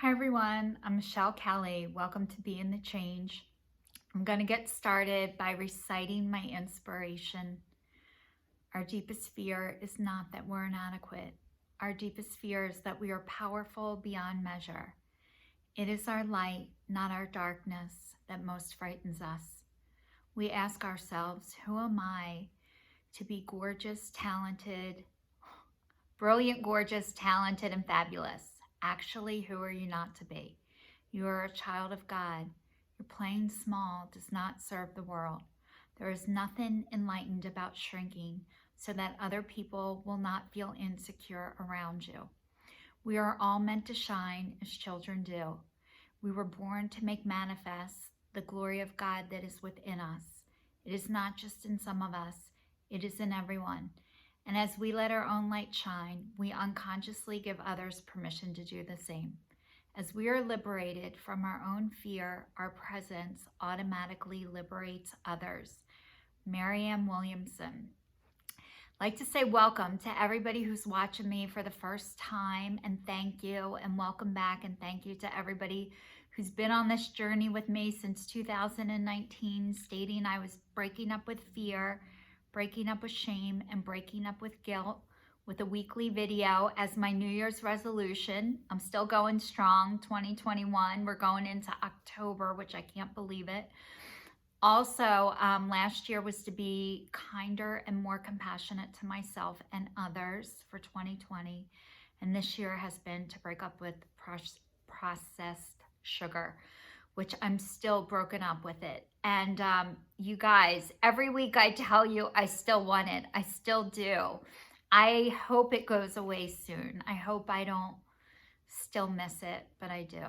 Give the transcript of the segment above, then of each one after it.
Hi everyone, I'm Michelle Kelly. Welcome to Be in the Change. I'm going to get started by reciting my inspiration. Our deepest fear is not that we're inadequate. Our deepest fear is that we are powerful beyond measure. It is our light, not our darkness, that most frightens us. We ask ourselves, who am I to be gorgeous, talented, brilliant, gorgeous, talented, and fabulous? Actually, who are you not to be? You are a child of God. Your playing small does not serve the world. There is nothing enlightened about shrinking so that other people will not feel insecure around you. We are all meant to shine as children do. We were born to make manifest the glory of God that is within us. It is not just in some of us, it is in everyone. And as we let our own light shine, we unconsciously give others permission to do the same. As we are liberated from our own fear, our presence automatically liberates others. Marianne Williamson. I'd like to say welcome to everybody who's watching me for the first time, and thank you, and welcome back, and thank you to everybody who's been on this journey with me since 2019, stating I was breaking up with fear, breaking up with shame, and breaking up with guilt with a weekly video as my New Year's resolution. I'm still going strong, 2021. We're going into October, which I can't believe it. Also, last year was to be kinder and more compassionate to myself and others for 2020. And this year has been to break up with processed sugar, which I'm still broken up with it. And you guys, every week I tell you I still want it. I still do. I hope it goes away soon. I hope I don't still miss it, but I do.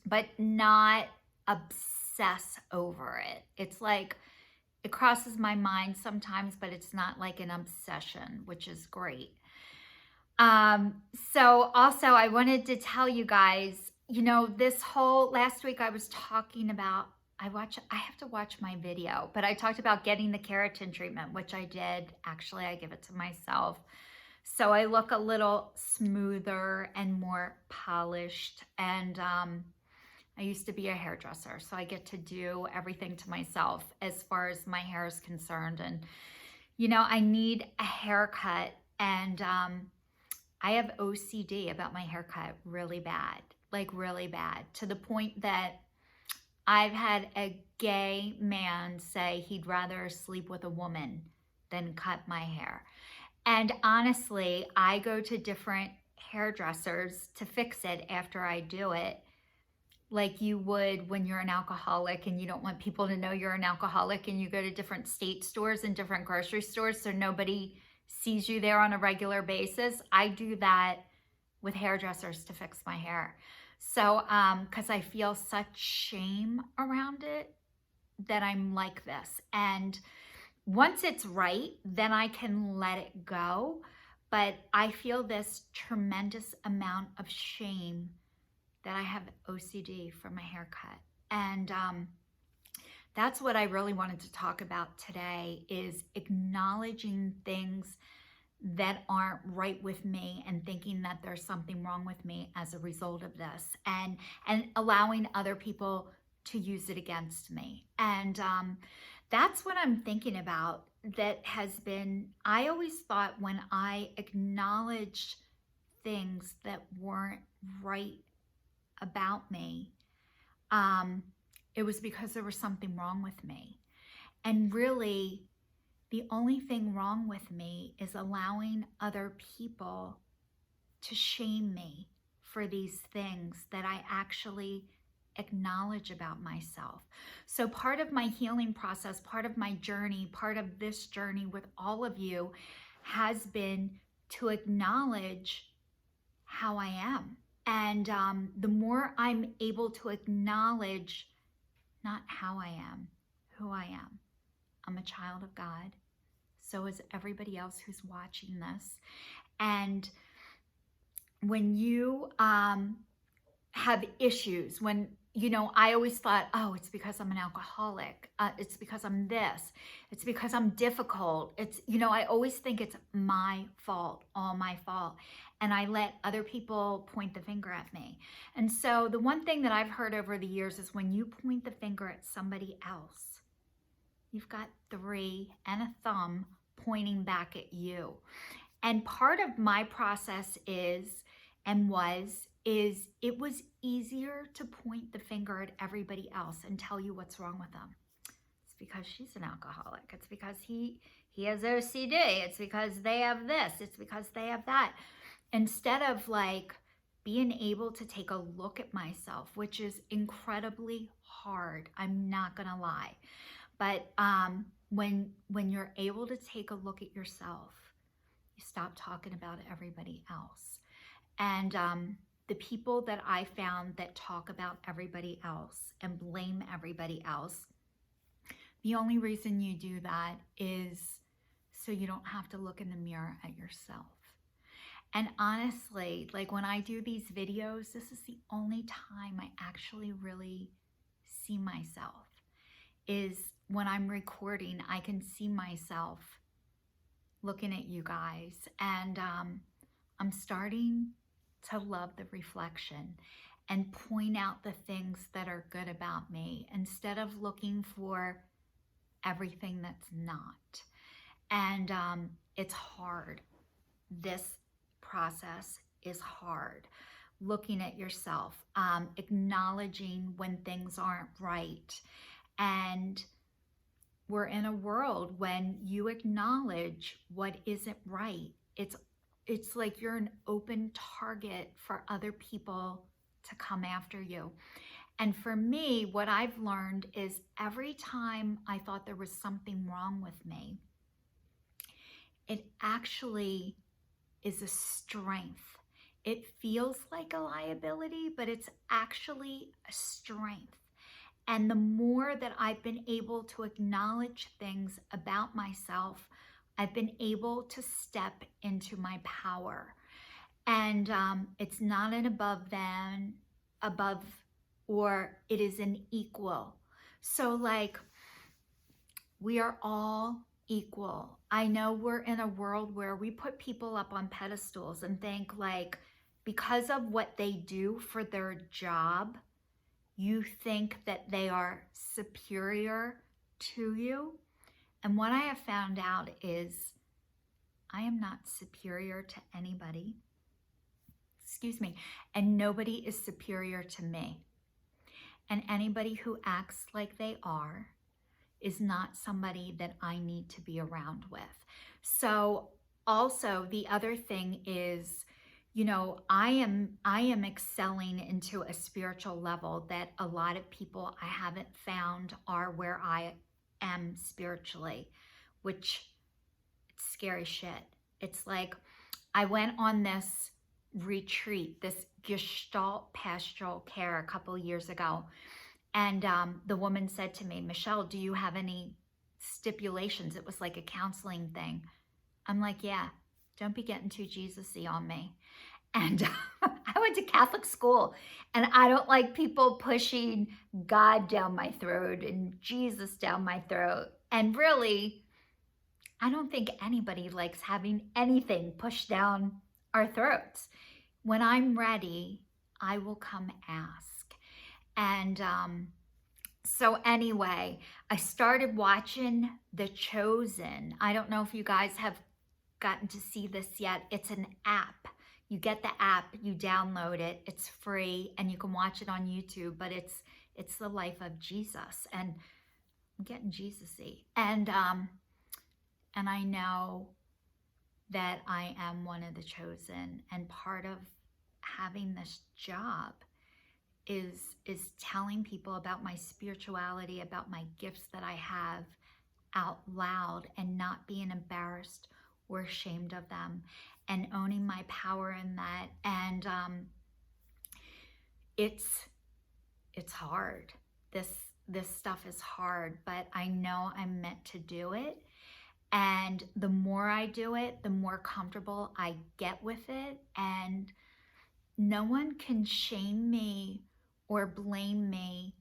But not obsess over it. It's like it crosses my mind sometimes, but it's not like an obsession, which is great. So also I wanted to tell you guys, this whole last week I was talking about, I have to watch my video, but I talked about getting the keratin treatment, which I did. Actually, I give it to myself. So I look a little smoother and more polished. And I used to be a hairdresser, so I get to do everything to myself as far as my hair is concerned. And, I need a haircut, and I have OCD about my haircut really bad, like really bad, to the point that I've had a gay man say he'd rather sleep with a woman than cut my hair. And honestly, I go to different hairdressers to fix it after I do it, like you would when you're an alcoholic and you don't want people to know you're an alcoholic, and you go to different state stores and different grocery stores so nobody sees you there on a regular basis. I do that with hairdressers to fix my hair. So, because I feel such shame around it that I'm like this. And once it's right, then I can let it go. But I feel this tremendous amount of shame that I have OCD for my haircut. And that's what I really wanted to talk about today, is acknowledging things that aren't right with me and thinking that there's something wrong with me as a result of this, and allowing other people to use it against me. And that's what I'm thinking about. That has been, I always thought when I acknowledged things that weren't right about me, it was because there was something wrong with me. And really, the only thing wrong with me is allowing other people to shame me for these things that I actually acknowledge about myself. So part of my healing process, part of my journey, part of this journey with all of you has been to acknowledge how I am. And the more I'm able to acknowledge not how I am, who I am. I'm a child of God. So is everybody else who's watching this. And when you have issues, when you know, I always thought, oh, it's because I'm an alcoholic. It's because I'm this. It's because I'm difficult. It's, you know, I always think it's my fault, all my fault. And I let other people point the finger at me. And so the one thing that I've heard over the years is when you point the finger at somebody else, you've got three and a thumb pointing back at you. And part of my process is it was easier to point the finger at everybody else and tell you what's wrong with them. It's because she's an alcoholic. It's because he has OCD. It's because they have this. It's because they have that. Instead of like being able to take a look at myself, which is incredibly hard. I'm not gonna lie. But when you're able to take a look at yourself, you stop talking about everybody else. And the people that I found that talk about everybody else and blame everybody else, the only reason you do that is so you don't have to look in the mirror at yourself. And honestly, like when I do these videos, this is the only time I actually really see myself, is when I'm recording. I can see myself looking at you guys, and I'm starting to love the reflection and point out the things that are good about me instead of looking for everything that's not. And it's hard. This process is hard. Looking at yourself, acknowledging when things aren't right. And we're in a world when you acknowledge what isn't right, it's like you're an open target for other people to come after you. And for me, what I've learned is every time I thought there was something wrong with me, it actually is a strength. It feels like a liability, but it's actually a strength. And the more that I've been able to acknowledge things about myself, I've been able to step into my power. And it's not an above, or it is an equal. So like, we are all equal. I know we're in a world where we put people up on pedestals and think like, because of what they do for their job, you think that they are superior to you. And what I have found out is I am not superior to anybody. Excuse me. And nobody is superior to me. And anybody who acts like they are is not somebody that I need to be around with. So also the other thing is, you know, I am excelling into a spiritual level that a lot of people I haven't found are where I am spiritually, which it's scary shit. It's like I went on this retreat, this Gestalt pastoral care a couple years ago. And the woman said to me, Michelle, do you have any stipulations? It was like a counseling thing. I'm like, yeah, don't be getting too Jesus-y on me. And I went to Catholic school, and I don't like people pushing God down my throat and Jesus down my throat. And really, I don't think anybody likes having anything pushed down our throats. When I'm ready, I will come ask. And so anyway, I started watching The Chosen. I don't know if you guys have gotten to see this yet. It's an app. You get the app, you download it, it's free, and you can watch it on YouTube, but it's the life of Jesus, and I'm getting Jesus-y. And I know that I am one of the chosen, and part of having this job is telling people about my spirituality, about my gifts that I have out loud, and not being embarrassed or ashamed of them, and owning my power in that. And it's hard. This stuff is hard, but I know I'm meant to do it. And the more I do it, the more comfortable I get with it. And no one can shame me or blame me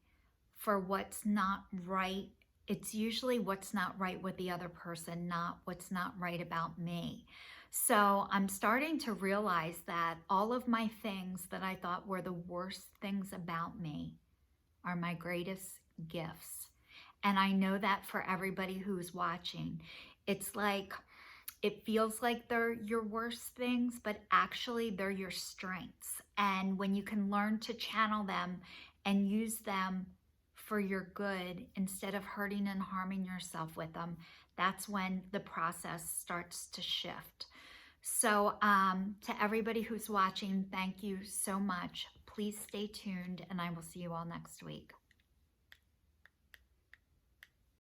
for what's not right. It's usually what's not right with the other person, not what's not right about me. So I'm starting to realize that all of my things that I thought were the worst things about me are my greatest gifts. And I know that for everybody who's watching, it's like, it feels like they're your worst things, but actually they're your strengths. And when you can learn to channel them and use them for your good instead of hurting and harming yourself with them, that's when the process starts to shift. So to everybody who's watching, thank you so much. Please stay tuned, and I will see you all next week.